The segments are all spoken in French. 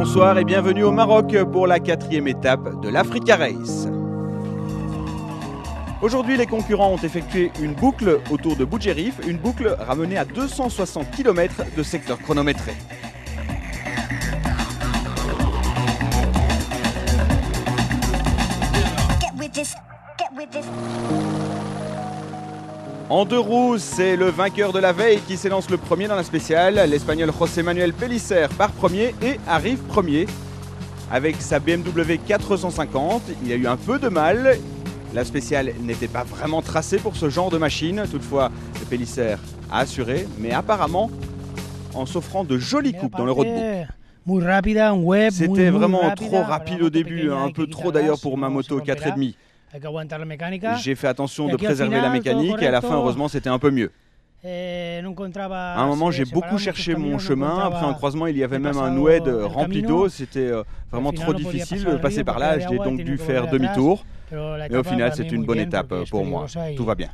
Bonsoir et bienvenue au Maroc pour la 4e étape de l'Africa Race. Aujourd'hui, les concurrents ont effectué une boucle autour de Boudjerif, une boucle ramenée à 260 km de secteur chronométré. En 2 roues, c'est le vainqueur de la veille qui s'élance le premier dans la spéciale. L'Espagnol José Manuel Pellicer part premier et arrive premier. Avec sa BMW 450, il a eu un peu de mal. La spéciale n'était pas vraiment tracée pour ce genre de machine. Toutefois, Pellicer a assuré, mais apparemment en s'offrant de jolies coupes dans le roadbook. C'était vraiment trop rapide au début, un peu trop d'ailleurs pour ma moto 4,5. J'ai fait attention de préserver la mécanique et à la fin, heureusement, c'était un peu mieux. À un moment, j'ai beaucoup cherché mon chemin. Après un croisement, il y avait même un oued rempli d'eau. C'était vraiment trop difficile de passer par là. J'ai donc dû faire demi-tour. Mais au final, c'est une bonne étape pour moi. Tout va bien.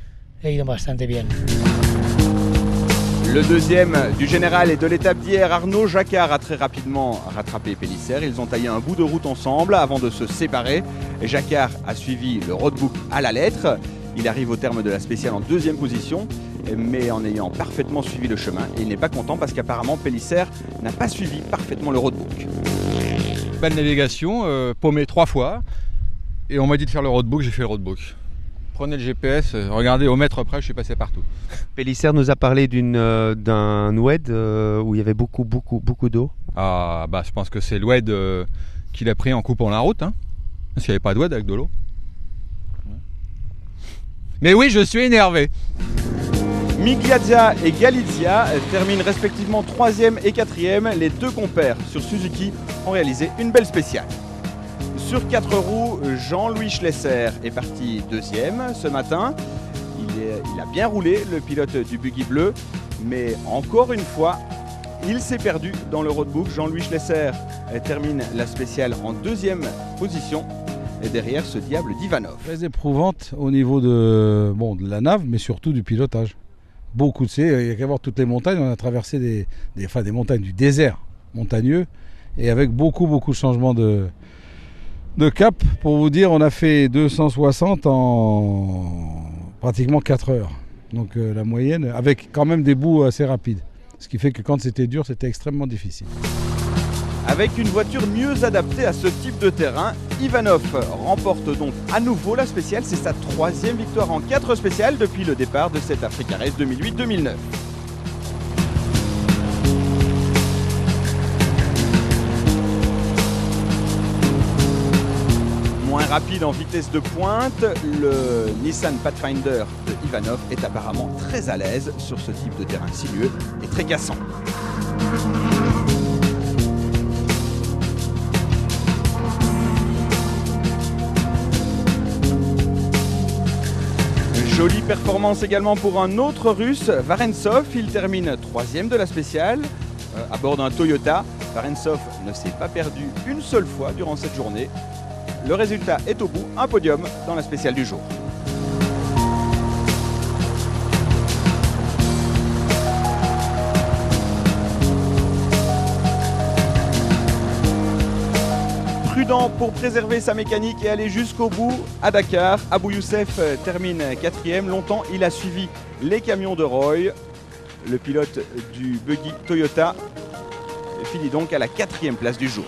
Le deuxième du général et de l'étape d'hier, Arnaud Jacquard a très rapidement rattrapé Pellicer. Ils ont taillé un bout de route ensemble avant de se séparer. Et Jacquard a suivi le roadbook à la lettre. Il arrive au terme de la spéciale en 2e position, mais en ayant parfaitement suivi le chemin. Et il n'est pas content parce qu'apparemment Pellicer n'a pas suivi parfaitement le roadbook. Belle navigation, paumé 3 fois. Et on m'a dit de faire le roadbook, j'ai fait le roadbook. Prenez le GPS, regardez au mètre près, je suis passé partout. Pellicer nous a parlé d'un oued où il y avait beaucoup d'eau. Ah bah je pense que c'est l'oued qu'il a pris en coupant la route, hein. Parce qu'il n'y avait pas d'oued avec de l'eau. Mais oui, je suis énervé. Migliazza et Galizia terminent respectivement 3e et 4e. Les deux compères sur Suzuki ont réalisé une belle spéciale. Sur 4 roues, Jean-Louis Schlesser est parti 2e ce matin. Il a bien roulé, le pilote du buggy bleu, mais encore une fois, il s'est perdu dans le roadbook. Jean-Louis Schlesser termine la spéciale en 2e position. Et derrière ce diable d'Ivanov. Très éprouvante au niveau de la nave, mais surtout du pilotage. Beaucoup il y a qu'à voir toutes les montagnes. On a traversé des montagnes du désert montagneux et avec beaucoup de changements de cap. Pour vous dire, on a fait 260 en pratiquement 4 heures. Donc la moyenne, avec quand même des bouts assez rapides. Ce qui fait que quand c'était dur, c'était extrêmement difficile. Avec une voiture mieux adaptée à ce type de terrain, Ivanov remporte donc à nouveau la spéciale. C'est sa 3e victoire en 4 spéciales depuis le départ de cette Africa Race 2008-2009. Moins rapide en vitesse de pointe, le Nissan Pathfinder de Ivanov est apparemment très à l'aise sur ce type de terrain sinueux et très cassant. Jolie performance également pour un autre Russe, Varentsov. Il termine 3e de la spéciale à bord d'un Toyota. Varentsov ne s'est pas perdu une seule fois durant cette journée. Le résultat est au bout, un podium dans la spéciale du jour. Prudent pour préserver sa mécanique et aller jusqu'au bout à Dakar. Abou Youssef termine 4e. Longtemps, il a suivi les camions de Roy. Le pilote du buggy Toyota finit donc à la 4e place du jour.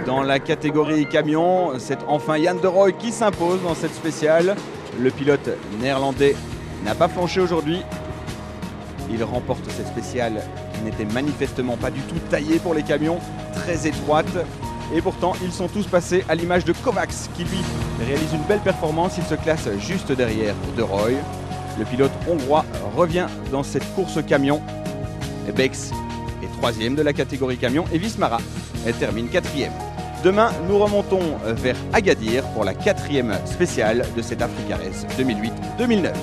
Dans la catégorie camion, c'est enfin Jan de Roy qui s'impose dans cette spéciale. Le pilote néerlandais n'a pas flanché aujourd'hui. Il remporte cette spéciale qui n'était manifestement pas du tout taillée pour les camions, très étroite. Et pourtant, ils sont tous passés à l'image de Kovacs qui lui réalise une belle performance. Il se classe juste derrière De Roy. Le pilote hongrois revient dans cette course camion. Bex est 3e de la catégorie camion et Vismara termine 4e. Demain, nous remontons vers Agadir pour la 4e spéciale de cette Africa Race 2008-2009.